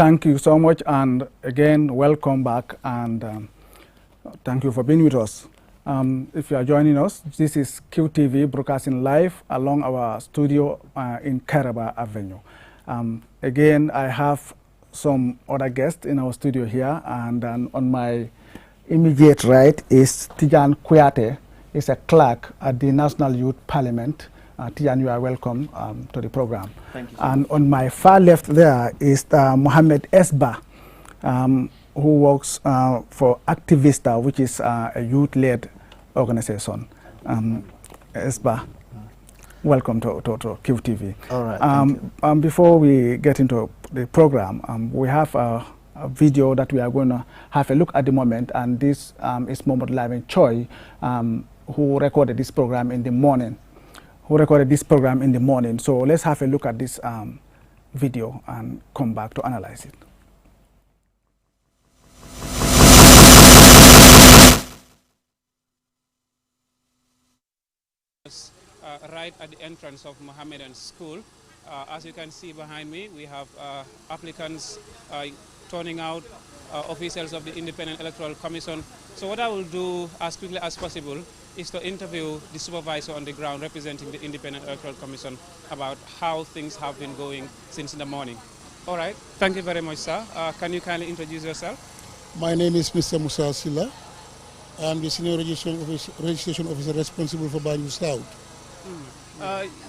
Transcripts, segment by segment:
Thank you so much, and again, welcome back, and thank you for being with us. If you are joining us, this is QTV broadcasting live along our studio in Karaba Avenue. Again, I have some other guests in our studio here, and on my immediate right is Tijan Kuyate. He's a clerk at the National Youth Parliament. Tijan, you are welcome to the program. Thank you. And on my far left there is Mohammed Esba, who works for Activista, which is a youth-led organization. Esba, welcome to QTV. All right, before we get into the program, we have a video that we are going to have a look at the moment, and this is Mohamed Lamin Choi, who recorded this program in the morning. So let's have a look at this video and come back to analyze it. Right at the entrance of Mohammedan School. As you can see behind me, we have applicants turning out, officials of the Independent Electoral Commission. So what I will do as quickly as possible is to interview the supervisor on the ground representing the Independent Electoral Commission about how things have been going since in the morning. All right, thank you very much, sir. Can you kindly introduce yourself? My name is Mr. Musa Silla. I'm the Senior Registration Officer responsible for Banjul South.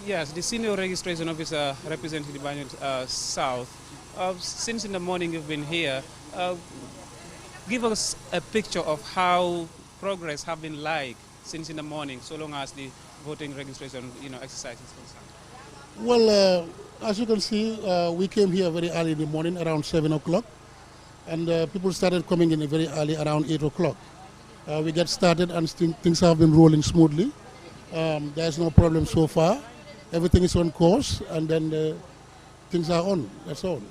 Yes, the Senior Registration Officer representing the Banjul South. Since in the morning you've been here, give us a picture of how progress have been like since in the morning, so long as the voting registration exercise is concerned. Well, as you can see, we came here very early in the morning, around 7 o'clock, and people started coming in very early, around 8 o'clock. We get started and things have been rolling smoothly. There's no problem so far. Everything is on course, and then things are on. That's all.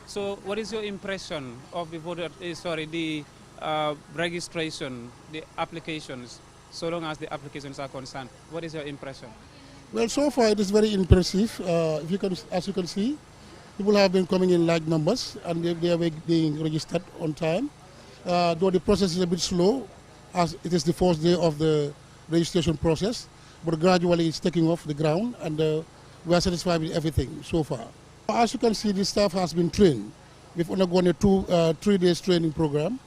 So, what is your impression of the voter? The registration, the applications? So long as the applications are concerned, what is your impression? Well, so far it is very impressive. As you can see, people have been coming in large numbers, and they are being registered on time. Though the process is a bit slow, as it is the first day of the registration process, but gradually it's taking off the ground, and we are satisfied with everything so far. As you can see, the staff has been trained. We've undergone a 3 days training program,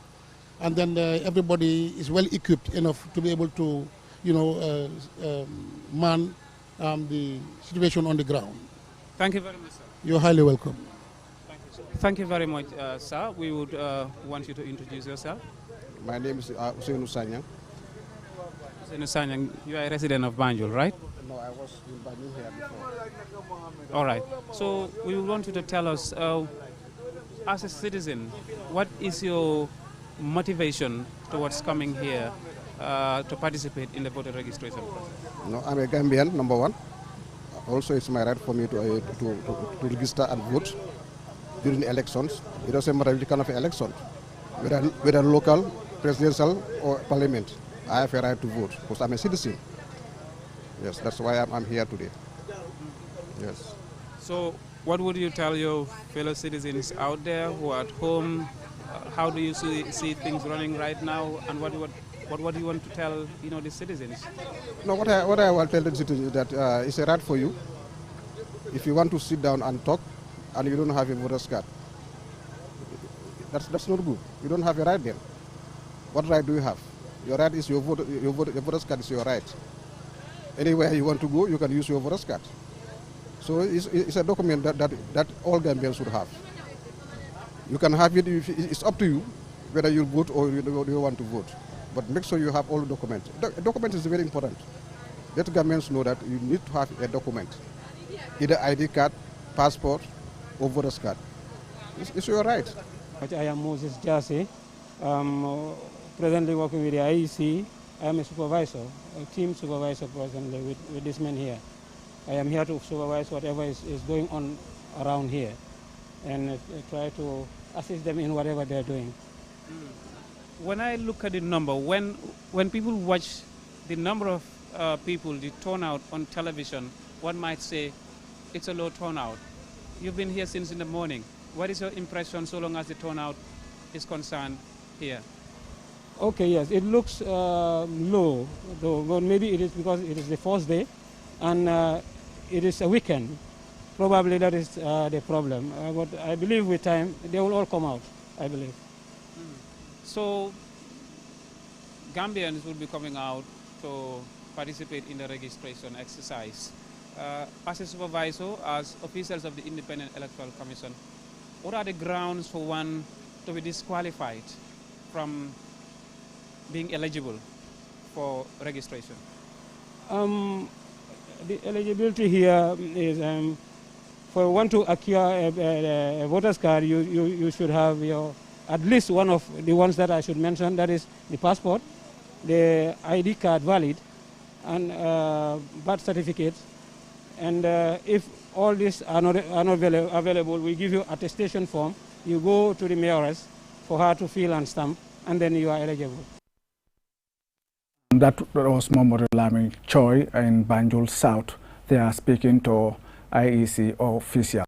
and then everybody is well equipped enough to be able to, man the situation on the ground. Thank you very much, sir. You're highly welcome. Thank you very much, sir. We would want you to introduce yourself. My name is Usainu Sanyang. Usainu Sanyang, you are a resident of Banjul, right? No, I was in Banjul here before. All right. So we would want you to tell us, as a citizen, what is your motivation towards coming here to participate in the voter registration process? No, I'm a Gambian, number one. Also, it's my right for me to register and vote during the elections. It doesn't matter which kind of election, whether local, presidential, or parliament. I have a right to vote because I'm a citizen. Yes, that's why I'm here today. Yes. So, what would you tell your fellow citizens out there who are at home? How do you see things running right now, and what do you want to tell the citizens? No, what I will tell the citizens is that it's a right for you. If you want to sit down and talk, and you don't have a voter's card, that's not good. You don't have a right then. What right do you have? Your right is your voter's card is your right. Anywhere you want to go, you can use your voter's card. So it's a document that all Gambians should have. You can have it, it's up to you whether you vote or you want to vote. But make sure you have all the documents. A document is very important. Let Gambians know that you need to have a document, either ID card, passport, or voter's card. It's your right. I am Moses Jase. Presently working with the IEC. I am a supervisor, a team supervisor presently with this man here. I am here to supervise whatever is going on around here and try to assist them in whatever they're doing. When I look at the number, when people watch the number of people, the turnout on television, one might say it's a low turnout. You've been here since in the morning. What is your impression so long as the turnout is concerned here? Okay, yes, it looks low, though. Well, maybe it is because it is the first day, and it is a weekend. Probably that is the problem. But I believe with time they will all come out, I believe. So Gambians will be coming out to participate in the registration exercise. As a supervisor, as officials of the Independent Electoral Commission, what are the grounds for one to be disqualified from being eligible for registration? The eligibility here is for one to acquire a voter's card, you should have at least one of the ones that I should mention, that is the passport, the ID card valid, and birth certificate. And if all these are not available, we give you attestation form. You go to the mayoress for her to fill and stamp, and then you are eligible. That was Momodu Lami Choi in Banjul South. They are speaking to IEC official.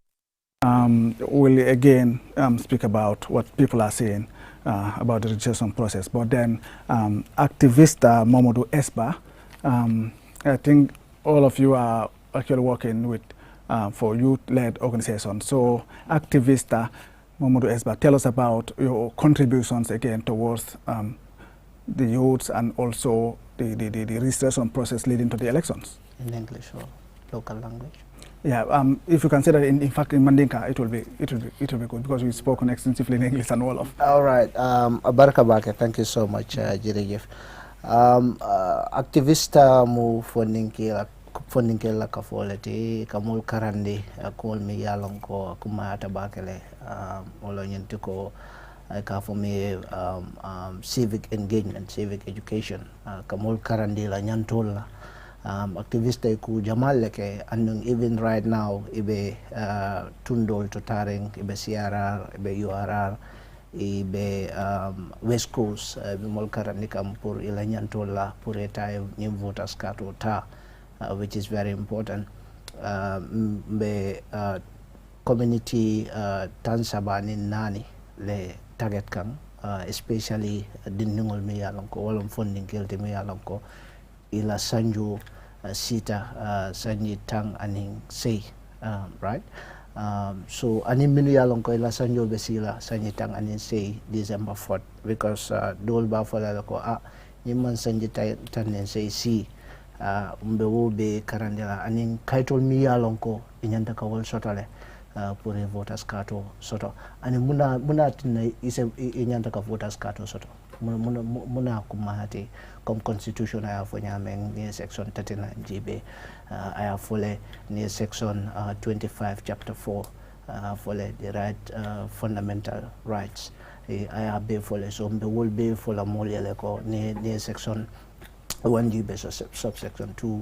We'll again speak about what people are saying about the registration process. But then activist Momodu Esba, I think all of you are actually working with for youth-led organizations. So activist Momodu Esba, tell us about your contributions again towards the youths and also the registration process leading to the elections. In English or local language? Yeah, if you can say that in fact in Mandinka, it will be good because we've spoken extensively in English and all of. All right, Abaraka Bake, thank you so much, Jirigif. Activista mu funding la kafoleti kamul karandi kol mi yalon ko kuma atabakele olo nyentiko ka for me civic engagement, civic education kamul karandi la nyantola activista ku jamal leke and even right now ibe tundol to taring ibe CRR ibe URR ibe West Coast mol karandi kam pour ila nyantola pour eta ni voters card ta which is very important. Community tansabani nani le target kan especially dindingol mi yalonko wolom funding kelti mi yalonko ila sanju sita sanji tang aning say right so ani minu yalonko ila sanju besila sanji tang aning say December 4th because dol ba fola ko nyimman sanji tan say si mbe wobe karandela anin kaitol mi yalonko inyanta ka wol sotale pour les voters card soto ani muna tinna ise inyanta ka voters card soto muna kumahati comme constitution aya fo nyameng ni section 39 GB aya fole ni section 25 chapter 4 fole the right fundamental rights aya be fole so mbe wol be fola molele ko ni section 1 GB subsection 2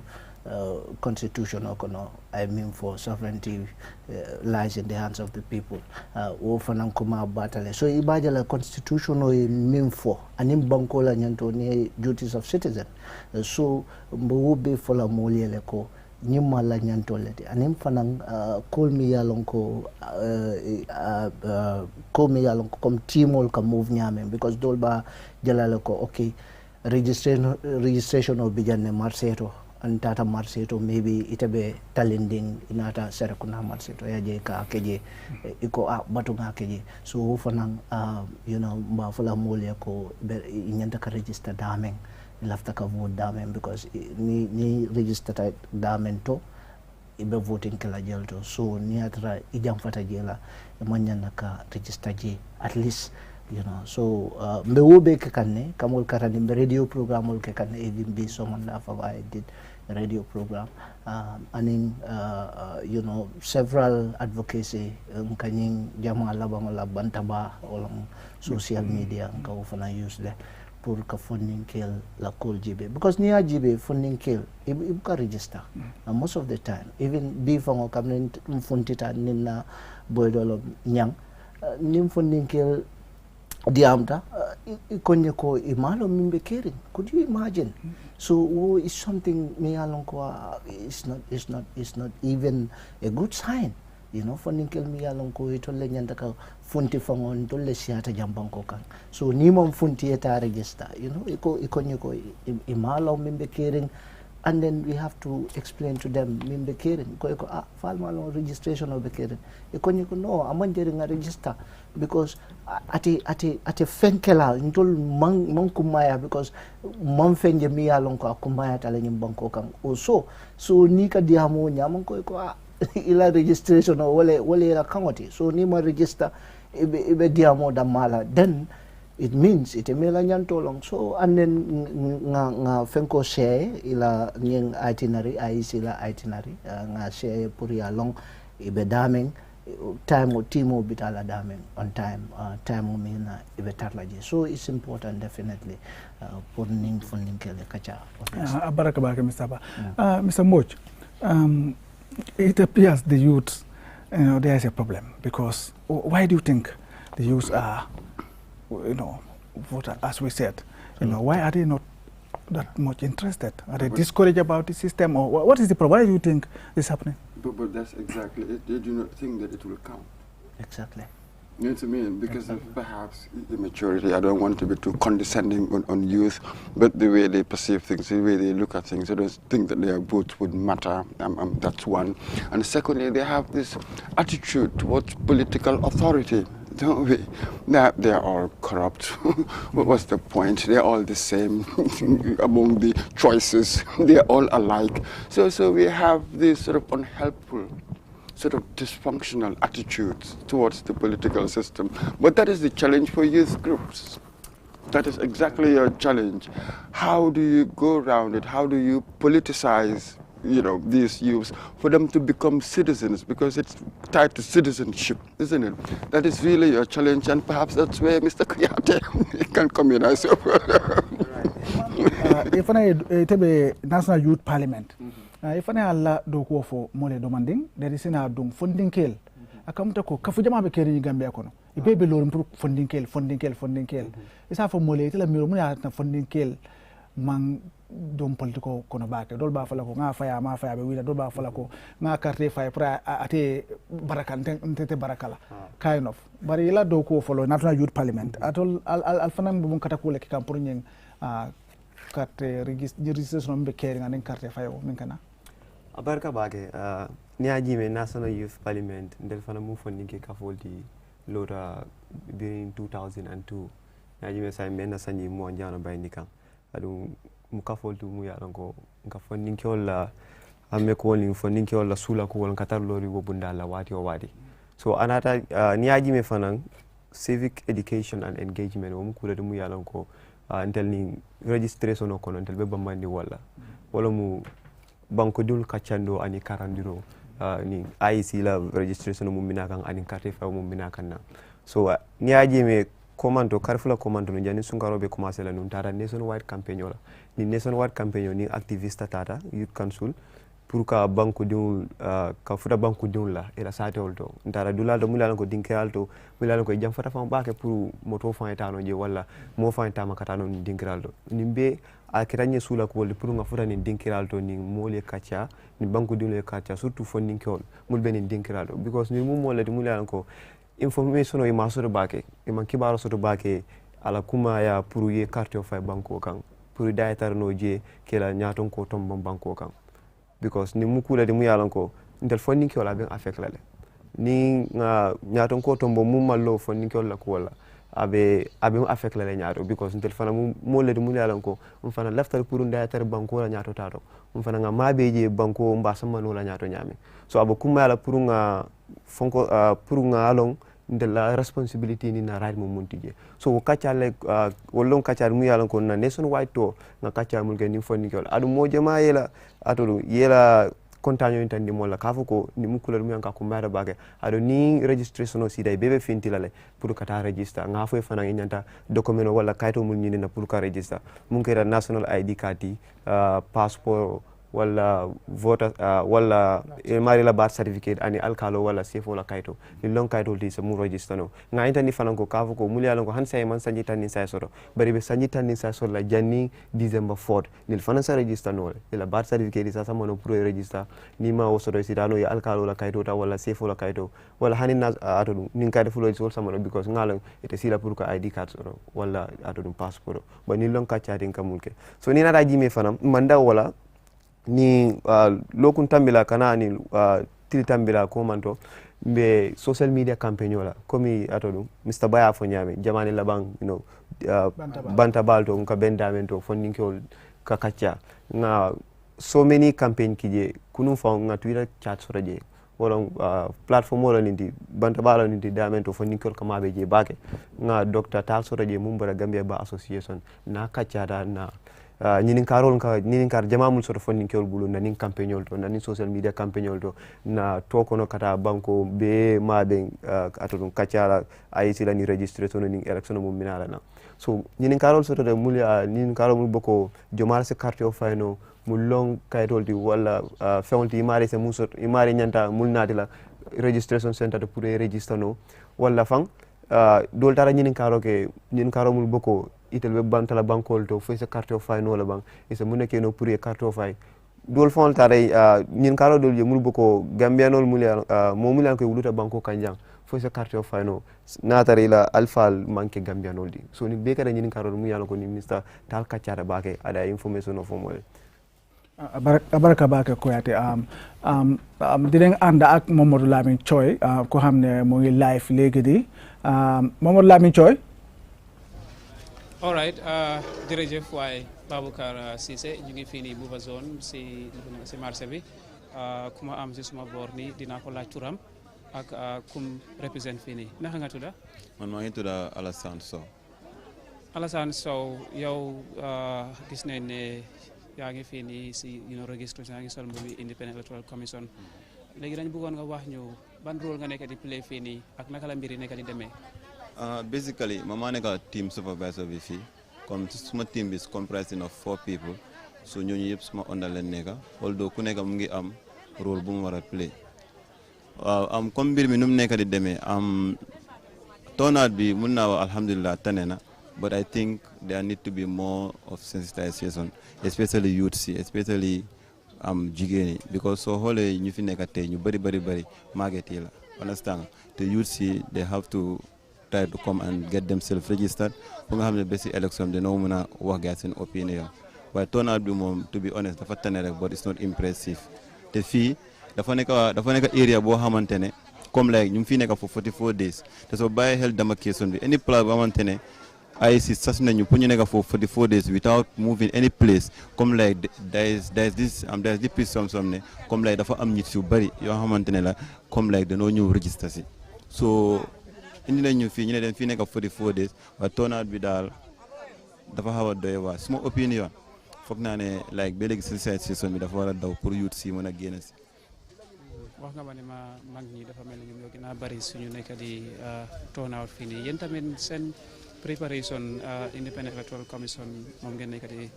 constitution okono I mean for sovereignty lies in the hands of the people wo fanan kuma batale so ibajala constitution o mean for anim bankola nyanto ni duties of citizen so mbo be fola moliele ko nyima la nyanto lete anim fanan call me yalonko kom timol ka move nyame because dolba jalala ko okay registration of bijanne marseto and tata marseto maybe itabe talending inata serakuna marseto yaje ka keje iko batunga keje so fanang you know mba fula mole ko inyanta ka register damen lafta ka vote damen because ni register damen to ibe voting kala jelto so ni atra ijam fata jela manyana ka register je at least you know so mbe wobe ke kanne kamol karani mbe radio program ol ke kanne even be someone that I did a radio program and you know several advocacy kanying jama labang labantaba olang social media ka ufana use le pour ka funding kill la call GB because niya GB funding kill ibu ka register most of the time even bifango kamne mfuntita nina boydolo nyang nim funding kill diamta ikonye ko imalo mimbe caring could you imagine so it's something me along ko is not even a good sign you know fonninkel mi yalon ko to le nyanda ka funti fangon to le siata jambanko kan so ni mom funti eta register you know iko nyiko imalo mimbe caring. And then we have to explain to them mimbe caring ko falmalo registration of caring iko nyiko no amanjeri nga register because ate fenkela ntol man kumaya because man fenje mi yalon ko kumaya tale nyim banko kan also so ni ka diamo nyamon ko ila registration o wale ila kangoti so ni ma register ibe diamo da mala then it means ite mela nyanto long so and then nga fenko share ila nyeng itinerary ila itinerary nga share puri along ibe daming time o timo bitala daming on time mina ibe tarlaje so it's important definitely for ning funding kele kacha baraka Mr. Ba. Mr. Moch, it appears the youth, there is a problem because why do you think the youth are, as we said, why are they not that much interested? Are they discouraged about the system, or what is the problem? Why do you think this is happening? But that's exactly it. They do not think that it will come. Exactly. You know what I mean? Because of perhaps immaturity. I don't want to be too condescending on youth, but the way they perceive things, the way they look at things, they don't think that their votes would matter. That's one. And secondly, they have this attitude towards political authority. Don't we? That they are all corrupt. What's the point? They're all the same among the choices. They're all alike. So we have this sort of unhelpful, sort of dysfunctional attitudes towards the political system. But that is the challenge for youth groups. That is exactly your challenge. How do you go around it? How do you politicize these youths for them to become citizens, because it's tied to citizenship, isn't it? That is really your challenge, and perhaps that's where Mr. Kuyate can come in. If I tebe National Youth Parliament, if I alla do ko for mole demanding, there is na dung funding kel. Akamuta ko kafujama be keri Gambia kono. Ibe be lo improve funding kel. Isa for mole tela miro muna na funding kel mang dom politiko kono bake dol ba fala ko nga faya ma faya be wila dol ba fala ko nga carte fay pra ate barakan tete barakala kind of bari ila do ko follow National Youth Parliament atol al fanan bu kata ko le kam pour ñeng carte registration be keri nga carte fayo min kana abarka bage ni ajime National Youth Parliament ndel fana mu fonni ke ka foldi lora during 2002 ni ajime say men na sanyi mo jano bayni kan adu mukafoltu mu yaran ko nka fondin kiola amme ko woni fondin kiola sula ko won katar lori wo bundala wati o wadi so anata ni aji me fanan civic education and engagement wo mu kula mu yaran ko intel ni registration ko non tel be bambandi wala mu banko dul kachando ani karandiro ni IC la registration mu minakan ani carte fa mu minakan na so ni aji me commando karfula commando no jani sungarobe commencer la nun tata nationwide campaign la ni nationwide campaign ni activiste tata youth council pour ka banko dun ka futa banko dun la ila sate olto ntara dulal do mulal ko dinke alto mulal ko jam fata fam baake pour moto fa etano je wala mo fa etama katano ni dinkiraldo nimbe akiranye sula ko wol pour nga futa ni dinkiraldo ni mole kacha ni banko dun le kacha surtout fondinkol mulbe ni dinkiraldo because ni mum molati mulal ko information o ma soto bake e man kibaro soto bake ala kuma ya pour ye carte o fay banko kan pour daytar no je kela nyaton ko tom banko kan because ni mukula de mu yalan ko ndel fonni ki wala ben affect la le ni nga nyaton ko tom mu mallo fonni ki wala ko wala abe affect la le nyaato because ndel fana mo le de mu yalan ko fana laftar pour daytar banko la nyaato tato fana nga mabe je banko mbasama no la nyaato nyame so abo kuma la pour nga fonko pour nga along de la responsibility ni na right mo muntije so ko kaccale wollon kaccal mu yalan ko na nationwide to na kaccal mun ke ni fonni ko adu mo jama yela atodo yela kontanyo intandi mo la kafo ko ni mu kulal mu yanka ko mbaada bake adu ni registration o sida bebe fintilale pour kata register nga fo fana nyanta document wala kayto mun ni na pour ka register mun ke national ID card passport wala voter wala mari la birth certificate ani alkalo wala sefo la kaito ni long kaito di se mu register no nga intani fanan ko kafo ko muli alon ko han say man sanji tan ni say soro bari be sanji tan ni say soro la janni December 4 ni fanan sa register no la birth certificate sa sama no pour register ni ma o soro sidano ya alkalo la kaito ta wala sefo la kaito wala hanin na ato ni kaito fulo so sama no because ngalo ite sila pour ko ID card soro wala ato dum passport ba ni long ka chatting kamulke so ni na daji me fanam manda wala ni lokun tambila kana ni tili tambila ko manto be social media campaign wala komi atodum Mr. Baya fo nyame jamani labang banta balto nka bendamento fonninkol ka kacca nga so many campaign kije kunum fa nga Twitter chat soraje wala platform wala nindi banta balo nindi damento fonninkol kama be je bake nga Dr. Tal soraje mumbara Gambia Ba Association na kacca da na ñinin kar jamamul soto fonninkewol bulu nanin campagnol to nanin social media campagnol to na to kono kata banko be maɓe atodum kaccala ayitila ni registration ni élection mum minala na so ñinin karol soto de muli ñinin karol mul boko jomar se carte o fayno mul long kaytol di wala fewlti imari se musot imari ñanta mul natila registration center to pour register no wala fang dol tara ñinin karo mul boko itel be bantala bankol to fo se carte o fay no la bank isa mu nekké no pour carte o fay dol fon tare ñin karo dol je mul boko gambianol mul mo mul ko wuluta banko kanjang fo se carte o fay no na tare la alfal manke gambianol di so ni be kada ñin karo mu yalla ko ni minister tal kaccara bake ada information of mo abaraka bake ko yate dinañ ànd ak Mamadou Lamine Choy ko xamne mo ngi live légui di Mamadou Lamine Choy. All right, jërëjëf waaye Baboucar Cissé ñu ngi fii nii Buuba zone si marché bi ku ma am si suma boor nii dinaa ko laaj turam ak kum represent fii nii naka nga tudda? Man maa ngi tudda Alassane Sow. Alassane Sow yow gis nañ ne yaa ngi fii nii si registration yaa ngi sol mbubi Independent Electoral Commission léegi dañ bëggoon nga wax ñu ban rôle nga nekk di play fii nii ak naka la mbir yi nekk di demee. Basically, my team supervisor with fee. My team is comprising of 4 people. So ñu yëpp suma under leen neka. Although ku nekk mu ngi am role bu mu war a play. Comme mbir mi nu mu nekk di demee turnout bi mun naa wax alhamdulillah tane na. But I think there need to be more of sensitization, especially youth, especially jigéen yi because soo xoolee ñu fi nekk tey ñu bari màgget yi la. Understand? The youth they have to try to come and get themselves registered for nga xamne besi election de no mëna wax ga sen opinion but turnout bi mom to be honest dafa tane rek but it's not impressive te fi dafa nek area bo xamantene comme like ñu fi nek for 44 days te so baye hel dama question bi any plan bo xamantene ay si sas nañu pour ñu nek for 44 days without moving any place comme like there's this some ne comme like dafa am nit yu bari yo xamantene la comme like dañu ñëw register si so indi nañu fii ñu ne den fii nekk 44 days waaye turnout bi daal dafa xaw a doy waar suma opinion foog naa ne like ba léegi sensation bi dafa war a daw pour youth si mën a génn si. wax nga ma ne ma mag ñi dafa mel ni ñoom ñoo gën a bari suñu nekk di turnout fii nii yéen tamit seen préparation Independent Electoral Commission moom ngeen nekk di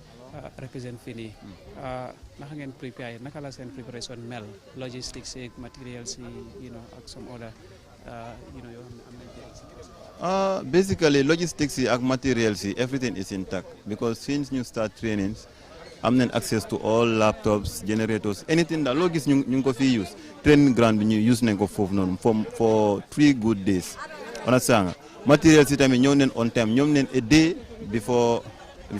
represent fii nii naka ngeen prepare naka la seen préparation mel logistics yi materials yi ak some other basically logistics and materials everything is intact because since you start trainings I'm then access to all laptops, generators, anything that logis ñu ko fi use training ground bi ñu use nañ ko fofu non for 3 good days. Understand? Materials tamit ñew nañ on time ñom nañ a day before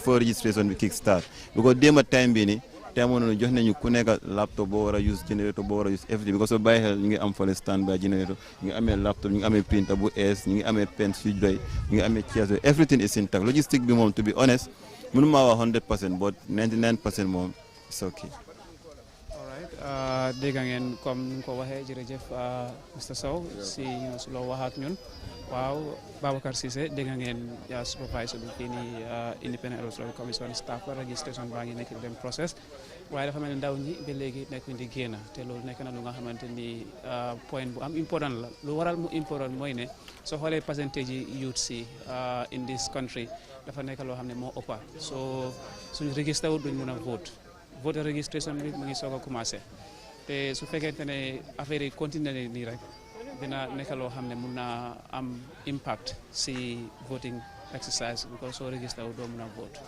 registration bi kick start because dema time bi ni temono jox nañu ku nekk laptop boo war a use generator boo war a use everything because so bàyyi xel ñu ngi am fale standby generator ñu ngi amee laptop ñu ngi amee printer bu ees ñu ngi amee pen suy doy ñu ngi amee chairs everything is intact logistique bi moom to be honest mënu maa wax 100% but 99% moom it's okay. Alright, dégg ngeen comme ni ko waxee jërëjëf Mr. Sow si loo wax ak ñun waaw Baboucar Cissé dégg ngeen supervisor bi fii nii Independent Electoral Commission staff registration baa ngi nekk dem process waaye dafa mel ni ndaw ñi ba léegi nekkuñ di génn te loolu nekk na lu nga xamante ni point bu am important la lu waral mu important mooy ne soo xoolee percentage yi youth si in this country dafa nekk loo xam ne moo ëppa so suñu registré wu duñ mun a vote voter registration bi mu ngi soog a commencé te su fekkente ne affaire yi continuer nii rek dina nekk loo xam ne mun naa am impact si voting exercise because soo registré wu doo mun a vote.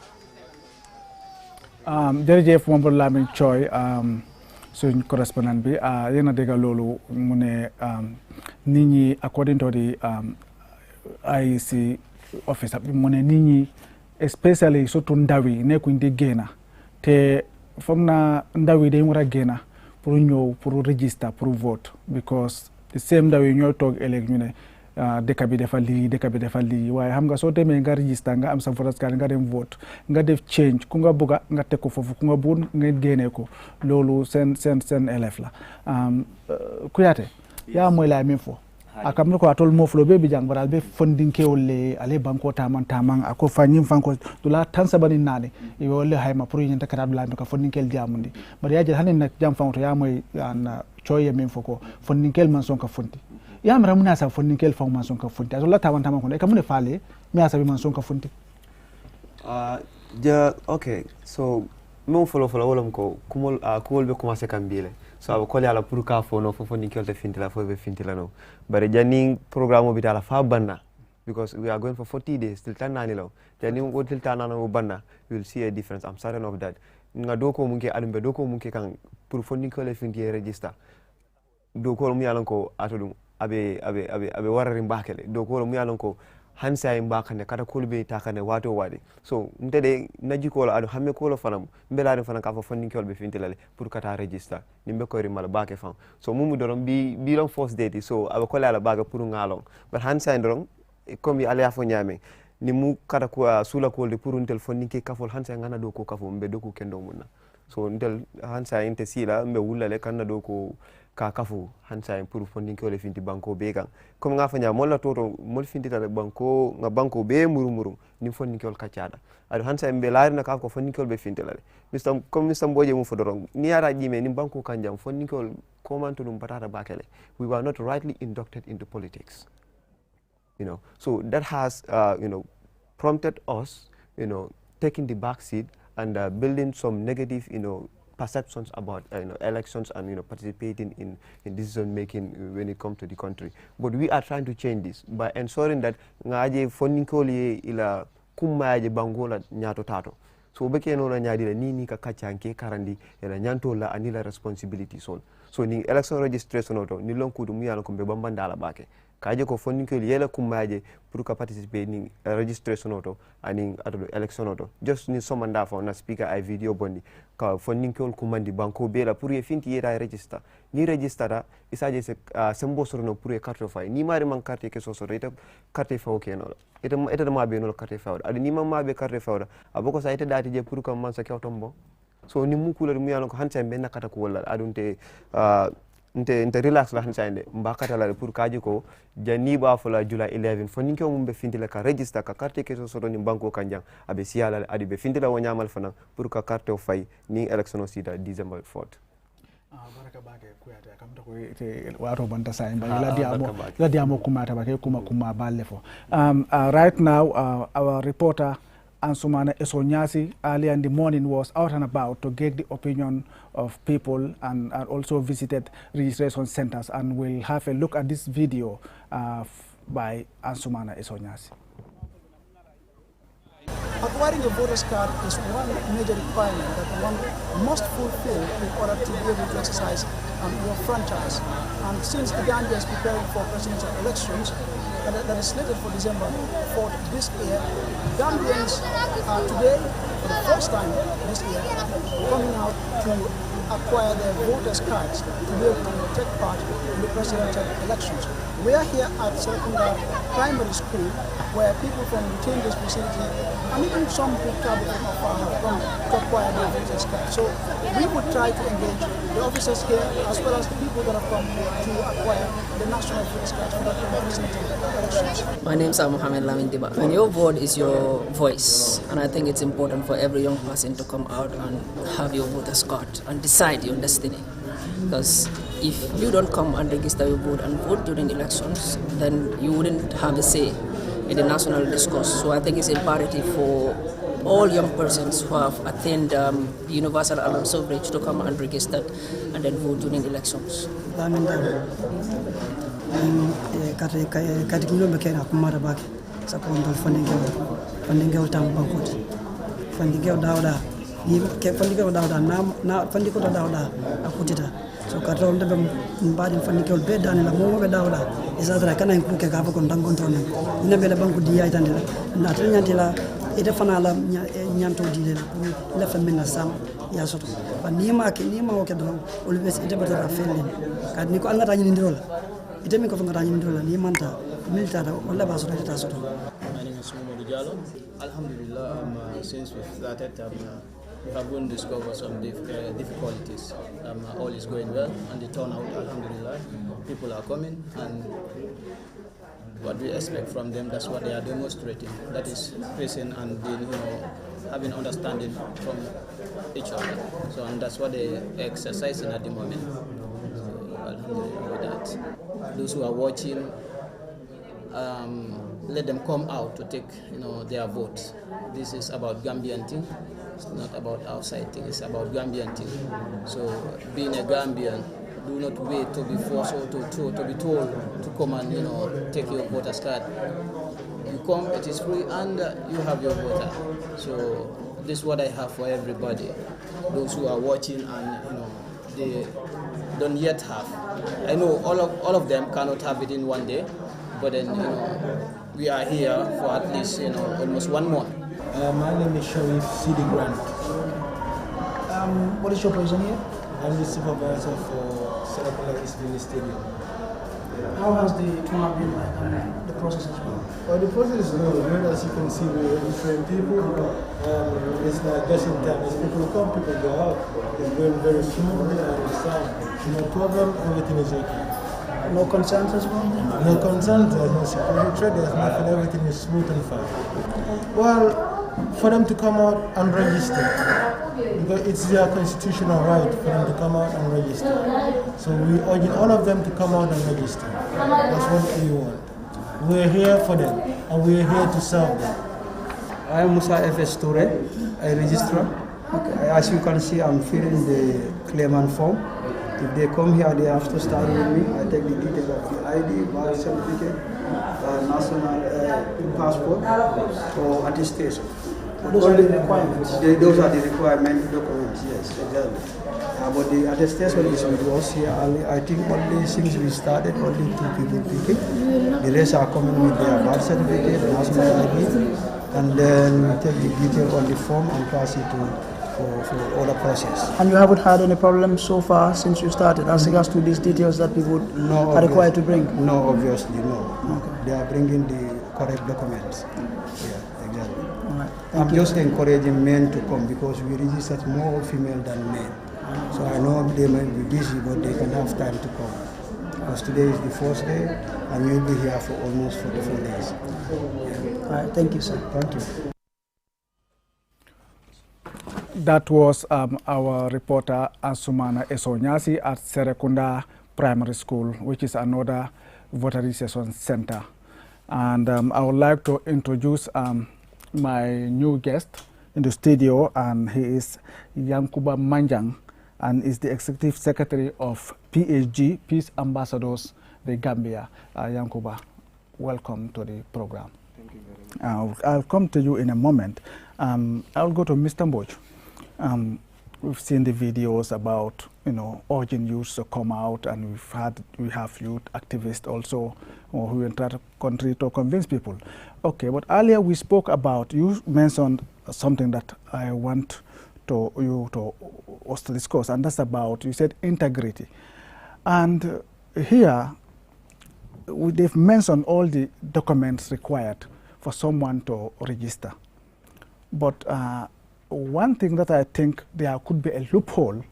jërëjëf Momodou Lamin Choi suñ correspondant bi yéen a dégg loolu mu ne nit ñi according to the IEC officer bi mu ne nit ñi especially surtout ndaw yi nekkuñ di génna te foog naa ndaw yi dañ war a génna pour ñëw pour register pour vote because the same ndaw yi ñooy toog ëllëg ñu ne dëkk bi dafa lii waaye xam nga soo demee nga register nga am sa voters card nga dem vote nga def change ku nga bugga nga teg ko foofu ku nga bugg nga génnee ko loolu seen élève la Kuyate yaa moy la min fo akam ko atol moflo be bijang baral be funding ke wolle ale banko taman ako fanyim fanko dula tan sabani nane e wolle hayma pour yenta kata dula ko funding kel jamundi bari yaje hanin nak jam fanko ya moy an choye min foko funding kel man son ka funti ya mara muna sa funding kel fang man son ka funti azola taman ko e kamune fale mi asa bi man son ka funti okay so mo follow wolom ko kumol be commencer kambile so aba kole ala pour ka fo no fo ni kelte fintila fo be fintila no bare jani programme bi tala fa banna because we are going for 40 days till tan nani law jani go till tan nani banna you will see a difference. I'm certain of that. Nga doko munke adumbe doko munke kan pour fo ni kele finti register doko mu yalan ko atodum abe warari mbakele doko mu yalan ko hansa mbakane kata kolbe takane wato wadi so ntede naji ko ado hamme ko fanam mbelade fanam ka fa fonding kolbe fintilale pour kata register nimbe ko rimal bake fam so mumu dorom bi long force date so aba ko la baga pour ngalong but hansa dorom comme yi ala fo nyame ni mu kata ko sula ko de pour ntel fonding ke kafol hansa ngana do ko kafo mbe do ko kendo munna so ntel hansa inte sila mbe wulale kanna do ko ka kafu hansa pour fonding ko le finti banko be kan comme nga fanya molla toto mol finti tale banko nga banko be muru ni fonding ko kacada ado hansa mbe laari na ka ko fonding ko be finti lale mistam comme mistam boje mu fodoro ni ara jime ni banko kanjam fonding ko komanto dum patata bakele we were not rightly inducted into politics, you know, so that has prompted us, taking the back seat and building some negative, perceptions about elections and participating in decision making when it comes to the country. But we are trying to change this by ensuring that ngaje funding ko ila kumaje bangola nyato tato. So beke no na nyadi la nini ka kachanke karandi ila nyanto la anila responsibility son. So ni election registration auto ni lonku dum yalla ko be bambandala bake. Kaje ko fonding ko yela kumaje pour ka participer ni registration auto ani ado election auto just ni somanda fo na speaker ay video bondi ka fonding ko kumandi banko bela pour ye finti yera register ni register da isaje se sembo sorno pour ye carte fay ni mari man carte ke so ita carte fa okay no ita ma be no carte fa ado ni ma be carte fa aboko sa ita dati je pour ka man sa kewtombo so ni mu kula mu yalo ko hansa be nakata ko wala adunte nte relax la hansande mbakata la pour kaji ko jani ba fula July 11 foni ko mumbe fintila ka register ka carte ke so ni banko kanjang abe siala adi be fintila wo nyamal fana pour ka carte o fay ni election o sida December 4th. Baraka bake kuyata kam to ko te waro banta sa imba la diamo kuma tabake kuma balle fo right now our reporter Ansumana Esonyasi earlier in the morning was out and about to get the opinion of people and also visited registration centers, and we'll have a look at this video by Ansumana Esonyasi. Acquiring a voter's card is one major requirement that one must fulfill in order to be able to exercise your franchise. And since the Gambia is preparing for presidential elections that is slated for December 4th this year, Gambians are today, for the first time this year, coming out to acquire their voters' cards to be able to take part in the presidential elections. We are here at Serkunda Primary School, where people from within this vicinity and even some who travel from afar have come to acquire their voters' cards. So we would try to engage the officers here as well as the people that have come to acquire the national voters' cards for the presidential elections. My name is Mohamed Lamin Diba, and your vote is your voice, and I think it's important for every young person to come out and have your voters' card and decide your destiny. Because if you don't come and register your vote and vote during elections, then you wouldn't have a say in the national discourse. So I think it's imperative for all young persons who have attained universal adult suffrage to come and register and then vote during elections. So katron de mbadi fanikol be danela mo be dawda isatra kana impuke ka ko ndangon tone ina bela banku diya itandela na tanya dila ida fanala nyanto dile la famina sam ya soto banima ke nima o ke don always ida bata felen kad ni ko anga tanya ndrola ida mi ko fanga tanya ndrola ni manta milita wala ba soto ta soto. My name is Momo Diallo. Alhamdulillah, since we started we have going to discover some difficulties. All is going well, and the turnout, alhamdulillah, people are coming, and what we expect from them, that's what they are demonstrating. That is patient and being, having understanding from each other. So, and that's what they are exercising at the moment. So, alhamdulillah, with that. Those who are watching, let them come out to take, their vote. This is about Gambian thing. It's not about outside thing. It's about Gambian thing. So, being a Gambian, do not wait to be forced or to be told to come and take your voter's card. You come, it is free, and you have your voter. So, this is what I have for everybody. Those who are watching and they don't yet have. I know all of them cannot have it in one day. But then, we are here for at least, almost 1 month. My name is Sharif Sidi Grant. What is your position here? I'm the supervisor for Serakula East Village Stadium. How has the turnout been like and the process as well? Well, the process is good. As you can see, we're registering people. It's like just in time. As people come, people go out. It's going very smoothly and no problem, everything is okay. No concerns as well? No concerns, there's no security threat, there's nothing, everything is smooth and fine. Well, for them to come out and register, because it's their constitutional right for them to come out and register. So we urge all of them to come out and register. That's what we want. We're here for them, and we're here to serve them. I am Musa F.S. Toure, a registrar. Okay. As you can see, I'm filling the claimant form. If they come here, they have to start with me. I take the details of the ID, birth certificate, national passport, or attestation. Those are the requirements? Those are the requirement documents, yes, exactly. But the attestation is with us here. I think only since we started, only 2 people pick it. The rest are coming with their birth certificate, national ID, and then we take the detail on the form and pass it to for all the process. And you haven't had any problems so far since you started as regards to these details that people are required to bring? No, obviously, no. Okay. They are bringing the correct documents. Yeah, exactly. All right. I'm just encouraging men to come because we registered more female than men. So I know they might be busy, but they can have time to come. Because today is the first day, and you'll be here for almost 44 days. Yeah. All right, thank you, sir. Thank you. That was our reporter Ansumana Esonyasi at Serekunda Primary School, which is another voter registration center. And I would like to introduce my new guest in the studio, and he is Yankuba Manjang, and is the Executive Secretary of PSG, Peace Ambassadors, the Gambia. Yankuba, welcome to the program. Thank you very much. I'll come to you in a moment. I'll go to Mr. Mboj. We've seen the videos about, urging youth to come out, and we have youth activists also who enter the country to convince people. Okay, but earlier we spoke about, you mentioned something that I want you to also discuss, and that's about, you said integrity. And here, they've mentioned all the documents required for someone to register. But one thing that I think there could be a loophole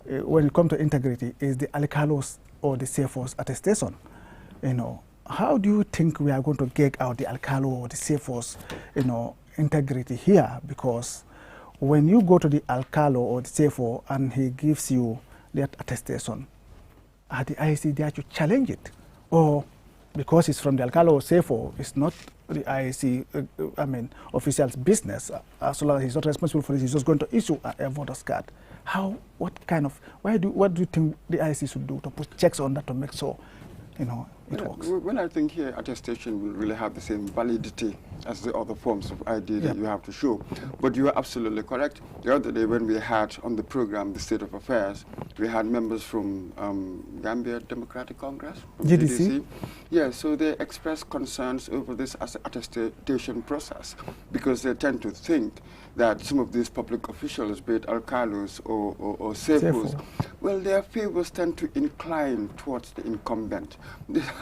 when it comes to integrity is the alcalos or the CFO's attestation. How do you think we are going to get out the alcalo or the CFO's, integrity here? Because when you go to the alcalo or the CFO and he gives you that attestation, at the IC they have to challenge it, or because it's from the alcalo or CFO, it's not the IEC, official's business. As long as he's not responsible for this, he's just going to issue a voter's card. What do you think the IEC should do to put checks on that to make sure, it works? Well, I think here attestation will really have the same validity as the other forms of ID that you have to show. But you are absolutely correct. The other day when we had on the program, the State of Affairs, we had members from Gambia Democratic Congress, from GDC. Yeah, so they expressed concerns over this attestation process because they tend to think that some of these public officials, be it alcalos or CFOs, well, their favors tend to incline towards the incumbent.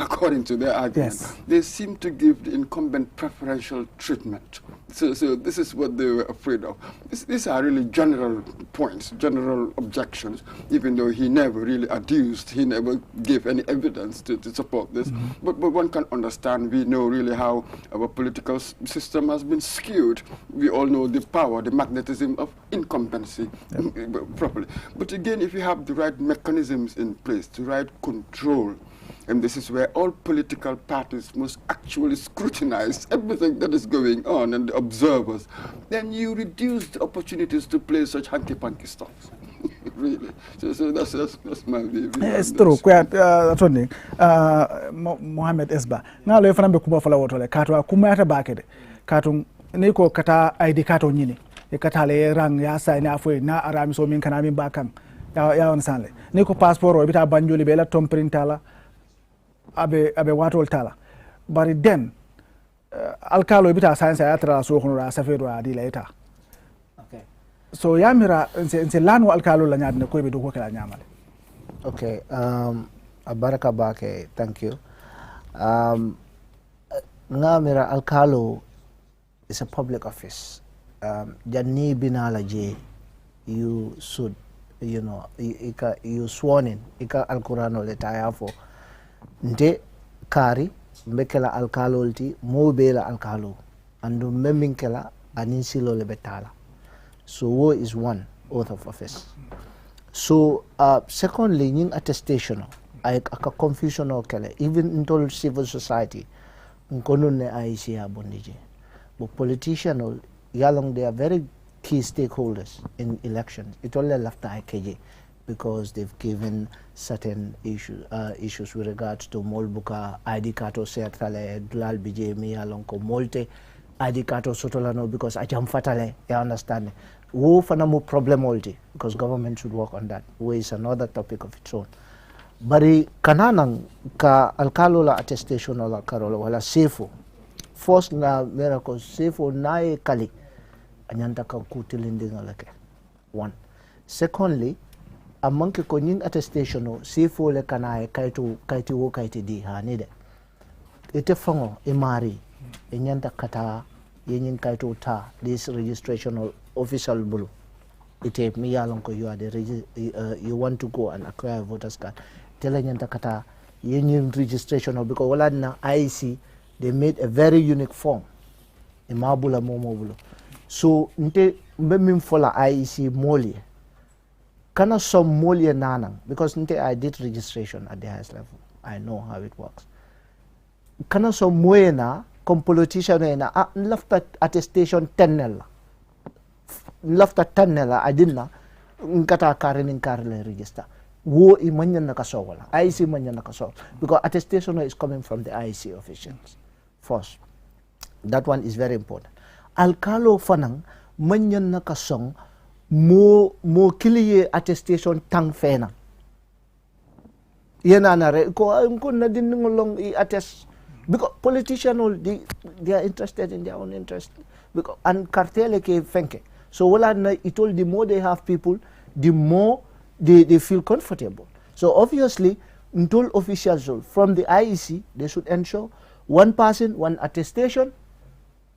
According to their argument, they seem to give the incumbent preferential treatment. So this is what they were afraid of. These are really general points, general objections, even though he never really adduced, he never gave any evidence to support this. But one can understand, we know really how our political system has been skewed. We all know the power, the magnetism of incumbency properly. But again, if you have the right mechanisms in place, the right control, and this is where all political parties must actually scrutinize everything that is going on and the observers, then you reduce the opportunities to play such hanky-panky stuff. Really. So that's my view. It's true. Tony, Mohammed Esba. Now, le fana be kuba fala wotole kato kumata bakede. Kato niko kata ID kato nyini. Kata le rang ya sa ni afwe na arami so min kana min bakang. Ya onsanle. Niko passport o bita banjoli bela tom printala. Abe watol tala bari den alkalo bita science ayatra so hono ra safedo adi later. Okay, so yamira nse lanu alkalo la nyaade ko be do ko kala nyamale. Okay, abaraka bake, thank you. Ngamira alkalo is a public office. Janni binala je, you should, you sworn in ika alqurano le tayafo nde kari mbekela alkalolti mo bela alkalo andu meminkela aninsilo le betala. So wo is one oath of office. So secondly, ning attestation aka confusion okele even in civil society nkono ne aisia bondije. But politicians yalong, they are very key stakeholders in elections. It only left the IKJ because they've given certain issues with regards to Molbuka, ID Kato Sertale, Dulal BJ, Miyalonko, Molte, ID Kato Sotolano, because Ajam Fatale, you understand. Wo fanamu problem oldi, because government should work on that. Wo is another topic of its own. Bari kananang ka alkalo la attestation la karola wala sefo. First na miracle sefo nae kali anyanta ka kutilindi ngalake. One. Secondly, among ke koning attestation no sefo le kanae kaiti wo kaiti di hanide. Ite fango imari enyanta kata yenyin kaito ta this registration official bulu. Ite mi yalonko you are the you want to go and acquire a voter's card. Tell nyanta kata yenyin registration because wala na IEC they made a very unique form. Imabula momo. So nte mbemim fola IEC moli. Kana some moli nanang because nte I did registration at the highest level. I know how it works. Kana some moena comme politician na lafta attestation 10 nella. Lafta 10 nella adinna ngata karenin karle register. Wo imanyan nakasowala. IEC manyan nakasowala because attestation is coming from the IEC officials. First, that one is very important. Alkalo fanang manyan nakasong mo kiliye attestation tang fena. Yana na re ko na din ngolong I attest because politicians they are interested in their own interest because and cartel ke fenke. So wala na itol the more they have people, the more they feel comfortable. So obviously, until officials from the IEC, they should ensure one person, one attestation,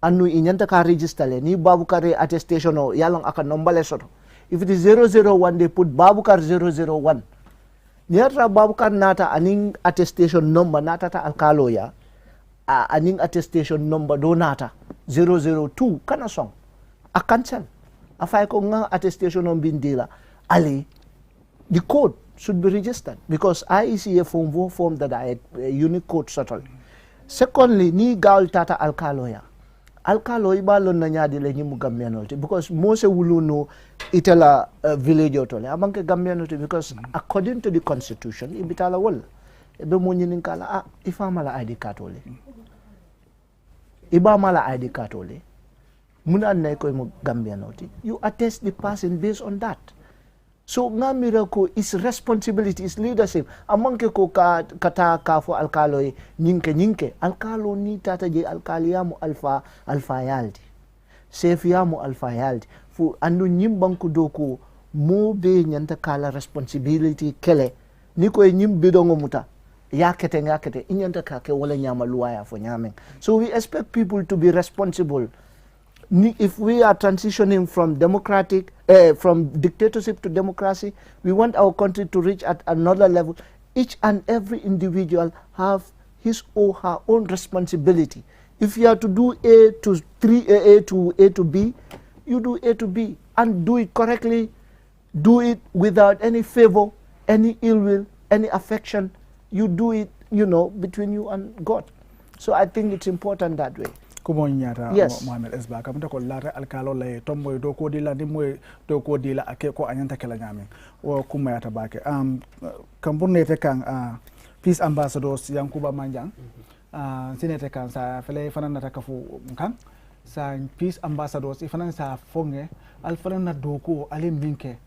anu inyanta ka register le ni babu kare attestation o yalang aka number le soto. If it is 001, they put babu kar 001. Nyatra babu kar nata aning attestation number nata ta alkalo ya aning attestation number do nata 002 kana song a cancel afai ko nga attestation on bindila ali the code should be registered because IEC form that I a unique code settle Secondly, ni gaul tata alkaloya. Alkalo ibalon na nyadi le nyimu gambianote because most wulu no itala village otole amanke gambianote because according to the constitution ibitala wol ebe monyi kala ifamala ID card ole ibamala ID card ole muna na ko mo gambianote you attest the person based on that. So ngamira ko is responsibility, is leadership. Amanke ko kata kafo alkalo nyinke alkalo ni tata je alkaliyamu alfa yaldi. Sefiyamu alfa yaldi. Fu andu nyimbanku doko mo be nyanta kala responsibility kele. Niko nyimbido muta. Yakete inyanta kake wala nyama luaya fo nyameng. So we expect people to be responsible. If we are transitioning from from dictatorship to democracy, we want our country to reach at another level. Each and every individual have his or her own responsibility. If you have to do A to B, you do A to B and do it correctly. Do it without any favor, any ill will, any affection. You do it, between you and God. So I think it's important that way. Kumo nyata Yes. Mohamed Esba kamta ko lare alkalo lay tomboy do ko dila ni moy do ko dila ake ko anyanta kala nyami o kuma yata bake kambunete kan peace ambassadors Yankuba Manjang sinete kan sa fele fanana takafu kan sa peace ambassadors ifana sa fonge al fanana do ko ale minke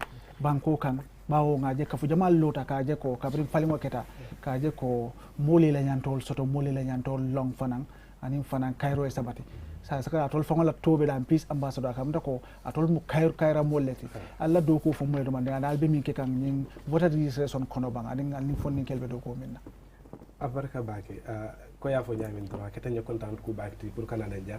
banko kan bawo ngaje kafu jamal lota kaje ko kabrin falimo keta kaje ko moli la nyantol soto moli la nyantol long fanan anin fanan Cairo e sabati sa saka atol fangola tobe dan peace ambassador kamta ko atol mu Cairo molleti alla do ko fo moy do man dal be min ke kan nin voter registration kono bang anin fonni kelbe do ko minna abarka bake ko ya fo nyamin to ke tan content ku bakti pour Canada ja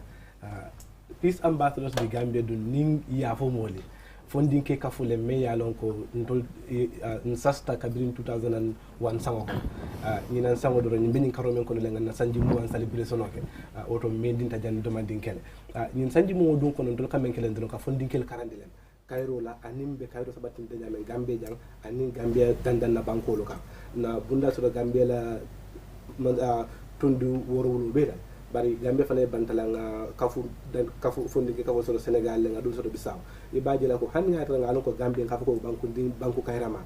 peace ambassadors di Gambia dun nin ya fo moli fondin ke kafule me ya lon ko ntol nsasta kabirin 2001 sango ni nan sango do ni benin karo men ko le ngana sanji mo an celebration oke auto medin ta jan demanding kele ni sanji mo dun ko ntol kamen kele ndon ka fondin kel karande len Cairo la animbe Cairo sabatin de jamen Gambia jang anin Gambia dandan na banko lo ka na bunda so Gambia la tundu worwulu beda bari Gambia fane bantalanga kafu fondi ke kafu so Senegal le ngadul so Bissau e baaji la ko han ngata ngalon ko Gambia kafu ko banku kayrama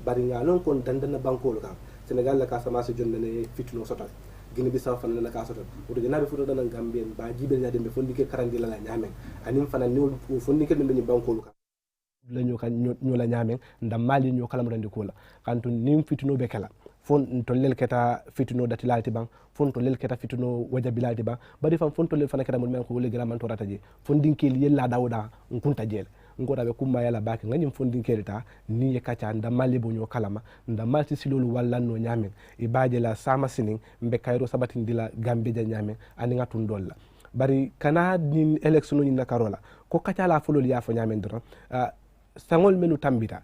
bari ngalon ko dandana banko lo ka Senegal la ka sama so jonde ne fitno sotal Guinea Bissau fane la ka sotal o de nabe futo dan Gambia ba jibe nya dembe fondi ke karandi la nyamen anim fana ni fondi ke dembe ni banko lo ka la nyoka nyola nyamen ndam mali nyoka lam randi ko la kantu nim fitno be kala fon to lel keta fitino datilati bang fon to lel keta fitino wajabilati bang bari fam fon to lel fana keta mon men ko wole graman to rataje fon dinkel yella dawda nkunta jel ngota be kumma yala baki ngani fon dinkel ta ni ye kacha nda mali bo nyo kalama nda malti silolu walla no nyamen e baaje la sama sinin mbe Cairo sabatin dila Gambia ja nyamen ani ngatun dolla bari kana ni election ni nakarola ko kacha la fulol ya fo nyamen do sangol menu tambita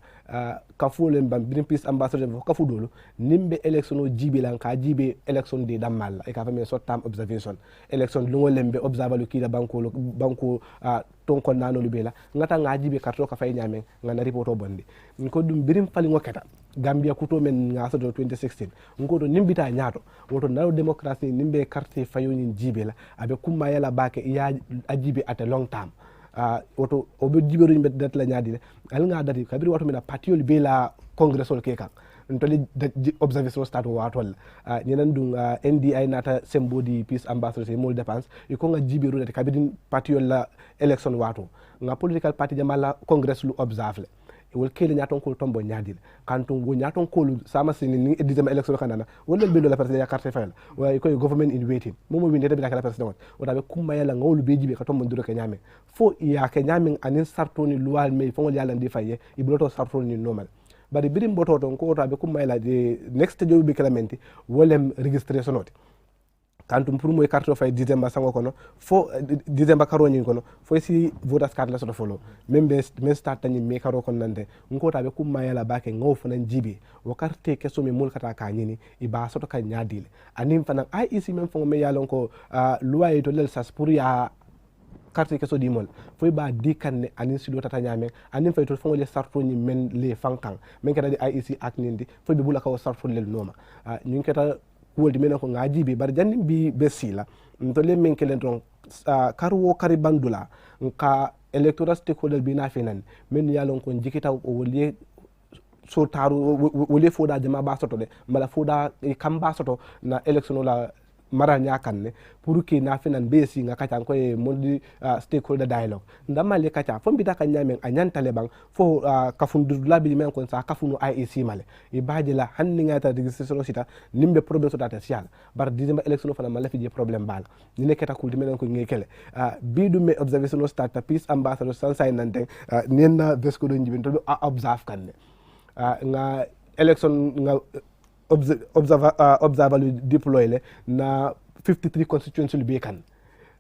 kafule mbam bin peace ambassador fo kafu dolo nimbe election o jibe lan ka jibe election de damal e ka fami short term observation election lungo lembe observer lu kida banko tonko nano lu bela ngata nga jibe karto ka fay nyame ngana reporto bonde ko dum birim fali ngoketa Gambia kuto men nga so 2016 ngodo nimbita nyaato woto nawo democracy nimbe carte fayoni jibe la abe kuma yala bake ya ajibe at a long term woto obe jiberu yimbe dat la nyaadi al nga dati kabiri wato mina patiol be la congressol keka ntoli observation start watol ñenen dum NDI nata sembodi peace ambassador se mol dépense e ko nga jiberu dati kabiri patiol la election wato nga political party jamala congress lu observe wol kele nyaton ko tombo nyaadil kantum wo nyaton ko sama sini ni editama election kanana wol be do la personne ya carte fayal way ko government in waiting momo winde be la personne o dabe kumma yalla ngawlu be jibe ka tombo nduro ke nyame fo ya ke nyame anin sartoni luwal me fo ngol yalla ndi faye ibroto sartoni normal bari birim boto ton ko tabe kumma yalla de next job be kalamenti wolem registration oti kantum pour moy carte fay December sango kono fo December karoni kono fo si voters card la so follow membe start tani me karo kon nande ngota be kumma yala bake ngaw fanan jibe wo carte ke so me mul kata ka nyini iba soto ka nyaadile anim fanan IEC mem fo me yalon ko loi to lel sas pour ya carte ke so di mol fo ba di kanne anin sido tata nyame anin fay to fo le sarto ni men le fankan men kata di IEC ak nindi fo be bulaka o sarto lel noma ñu keta kuwolti minen ko ngajibi bar janni bi be sila to le men kelen don karwo kari bandula nka electoral stakeholder bi na finan men yalon ko jikita o woli so taru woli foda jama ba soto de mala foda kamba soto na election la mara nyakanne pour que na finan be si nga kacha ko e mondi stakeholder dialogue ndama le kacha fo mbita kan nyamen anyantale bang fo kafundu labi men kon sa kafunu IEC male e baaje la hanni ngata registration sita nimbe problem so data sial bar dizemba election fana mala fi je problem bal ni neketa kulti men ko ngekele bidu me observation start peace ambassador sansay nante nenna besko do njibin to observe kanne nga election nga observer deploy le na 53 constituency lu bekan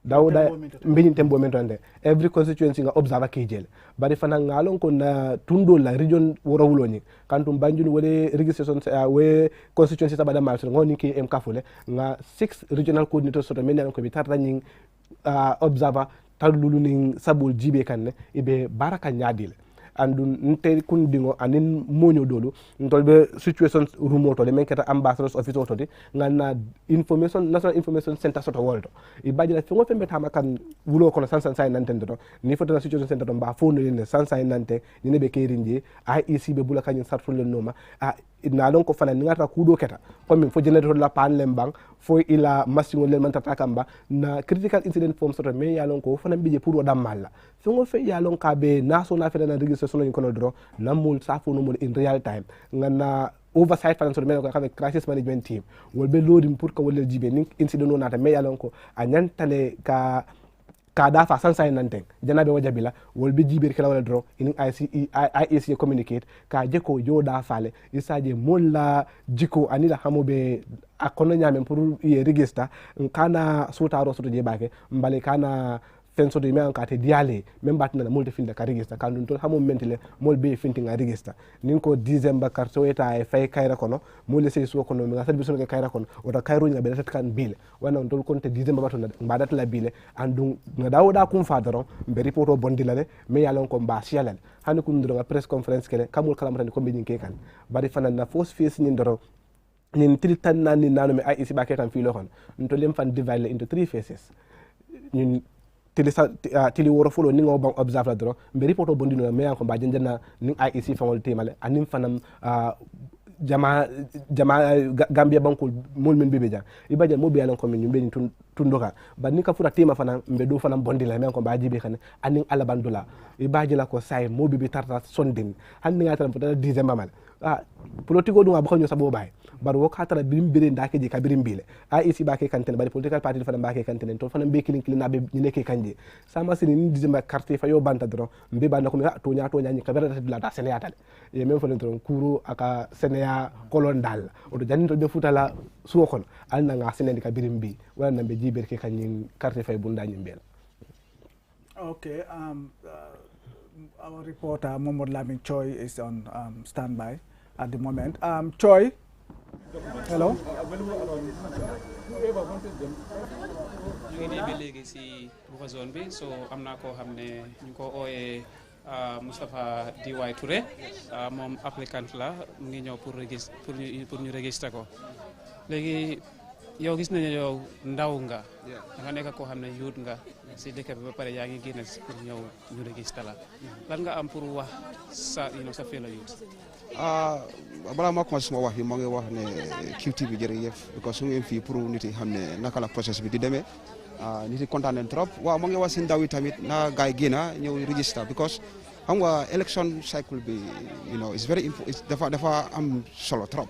dawda mbinin tembo mentonde every constituency nga observer kejel bari fana ngalon ko na tundo la region woro wuloni kantum banjul wole registration we constituency tabada mal so ngoni ki em kafule nga 6 regional coordinators so men ko bi tarta nyin observer talulu ning sabul jibe kanne ibe baraka nyaadile andu nte kundingo anin monyo dolu ntolbe situation rumoto le menketa ambassadors office otodi ngana information national information center soto world ibaji la fengo fembe tama kan wulo kono sansa nante do ni foto na situation center do mba fondo ne sansa nante ni nebe kerinje IEC be bula kanyin sarful le noma na lon ko fana ngata kudo keta comme fo generator la pan lembang fo ila machine le man tatakamba na critical incident form soto me ya lon ko fana bije pour o damalla fengo fe ya lon ka be naso na fena na registration ko no dro na mul safo no mul in real time ngana oversight financial men ko avec crisis management team wolbe loading pour ko wolel jibe ning incident no nata me ya lon ko anyantale ka dafa sansa nante janabe wajabila wolbe jiber kala wala dro in IEC communicate ka jeko joda fale isaje molla jiko anila hamobe akono nyame pour ye register kana sotaro soto je bake mbale kana fenso de men ka te diale même batna molde finde ka register kan dun to hamo mentile molbe finti nga register nin ko December carte eta e fay kayra kono mole sey so kono nga sadbi so kayra kono oda kayro nga be tat kan bile wana dol konte December batuna mbadat la bile andum nga dawda kum fadaro be reporto bondilale me yalon ko mba sialal hani kun nga press conference kele kamul kalamata ko be nyinke kan bari fanan na force face ni ndoro nin tiltan nan ni nanu me IEC ba ke kan fi lo kon to lem fan divide into 3 phases ñun tili woro folo ni ngo bang observe la dro mbe reporto bondino me yanko ba jenjana ni IEC famol temale anim fanam jama Gambia bankol mol men bebe ja ibajan mo biyalan ko men nyumbe tundoka ba ni ka fura tema fana mbe do fana bondila me yanko ba jibe kan anin alabandula ibajila ko say mo bebe tarta sonding hanni ngata peut-être December mal politiko dum abako nyo sabo bay bar wo katara birim bire ndake je kabirim bile IEC ba ke kantene bari political party fana ba ke kantene to fana be kilin na be ni neke kanje sama sini ni December carte fa yo banta dro mbe banda ko to nya ni kabera la ta sene atale e même fana dro kuru aka sene kolon dal o do janni to be futala suwo kon alna nga sene ka birim bi wala nambe jiber ke kanyin carte fa bunda nyimbel. Okay, our reporter Momod Lamin Choi is on standby at the moment. Choi, hello. ñu ngi ba léegi si bu zone bi so am naa koo xam ne ñu ko ooyee Moustapha D.Y. Touré moom applicant la mu ngi ñëw pour ñu register ko léegi yow gis nañu yow ndaw nga da nga nekk koo xam ne youth nga si dëkk bi ba pare yaa ngi génn pour ñëw ñu register la lan nga am pour wax sa sa fellow youth. balaa maa commencé suma wax yi maa ngi wax ne QTV bi jërëjëf parce que su ngeen fii pour nit yi xam ne naka la process bi di demee nit yi kontaan nañ trop waaw maa ngi wax si ndaw yi tamit na gars yi génn ñëw register because xam nga election cycle bi it's very important dafa am solo trop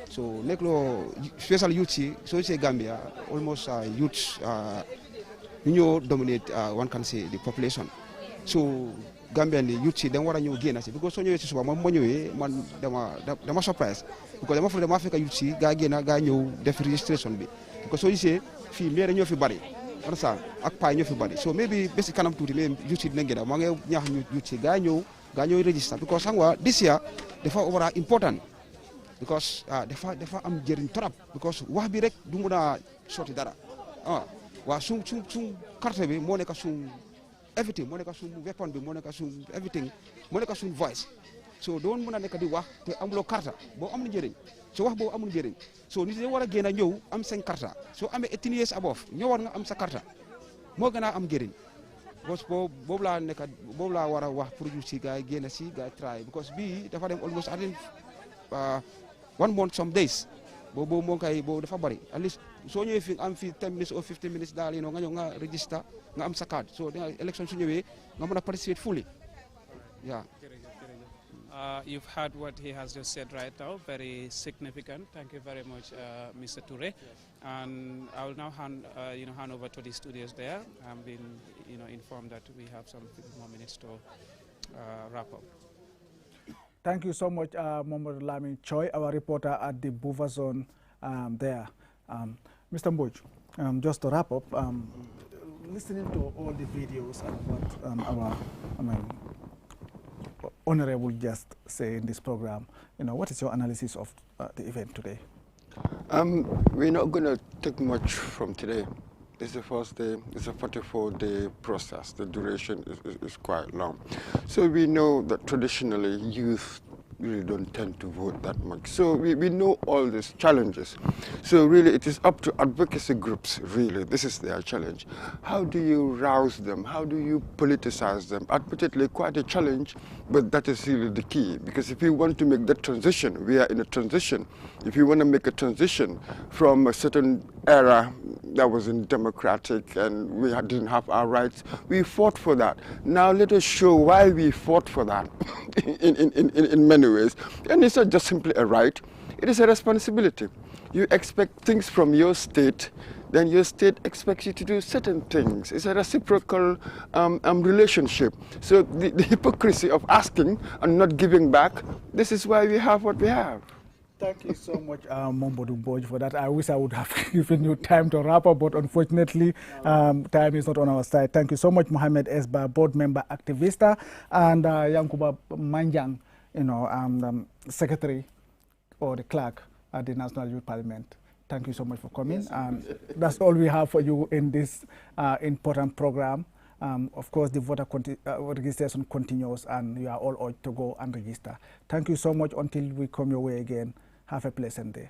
so nekk loo special youth yi soo gisee Gambia almost youth ñu ñoo dominate one can say the population so Gambian ni youth si dama war a ñëw génn si because soo ñëwee si suba man ma ñëwee man dama surprise because dama fekk youth si gaa génn gaa ñëw def registration bi because soo gisee fii maire ñoo fi bari understand ak paa ñoo fi bari so maybe bés kanam tuuti mais youth si dinañ génn maa ngi ñaax youth si gaa ñëw register because xam nga this year dafa war a important because dafa am njëriñ trop because wax bi rek du mun a sotti dara waaw suñ carte bi moo nekk suñ everything moo nekk suñ weapon bi moo nekk suñ everything moo nekk suñ voice so doon mën a nekk di wax te amuloo carte boo amul njëriñ so wax boobu amul njëriñ so nit ñi war a génn a ñëw am seen carte soo amee 18 years above ñëwar nga am sa carte moo gën a am njëriñ because boobu laa nekk boobu laa war a wax pour ñu si gars yi génn si gars yi try because bii dafa dem almost I think 1 month some days boobu moo koy boobu dafa bari at least soo ñëwee fi am fi 10 minutes or 15 minutes daal nga ñëw nga register nga am sa card so election su ñëwee nga mën a participate fully yeah. You've heard what he has just said right now, very significant. Thank you very much, Mr. Toure. And I will now hand over to the studios there. I'm being informed that we have some 50 more minutes to wrap up. Thank you so much, Mohamed Lamin Choi, our reporter at the Buva Zone there. Mr. Mboj, just to wrap up, listening to all the videos and what our Honorable just say in this program, what is your analysis of the event today? We're not going to take much from today. It's the first day. It's a 44-day process. The duration is quite long. So we know that traditionally youth really don't tend to vote that much. So we know all these challenges. So really it is up to advocacy groups, really. This is their challenge. How do you rouse them? How do you politicize them? Admittedly quite a challenge, but that is really the key. Because if we want to make that transition, we are in a transition. If you want to make a transition from a certain era that was in democratic and we didn't have our rights, we fought for that. Now let us show why we fought for that in many ways. And it's not just simply a right, it is a responsibility. You expect things from your state, then your state expects you to do certain things. It's a reciprocal relationship. So the hypocrisy of asking and not giving back, this is why we have what we have. Thank you so much, Mombodou Mboj, for that. I wish I would have given you time to wrap up, but unfortunately, time is not on our side. Thank you so much, Mohamed Esba, board member, activista, and Yankuba Manjang, secretary or the clerk at the National Youth Parliament. Thank you so much for coming. Yes, that's all we have for you in this important program. Of course, the voter registration continues, and you are all urged to go and register. Thank you so much. Until we come your way again, have a pleasant day.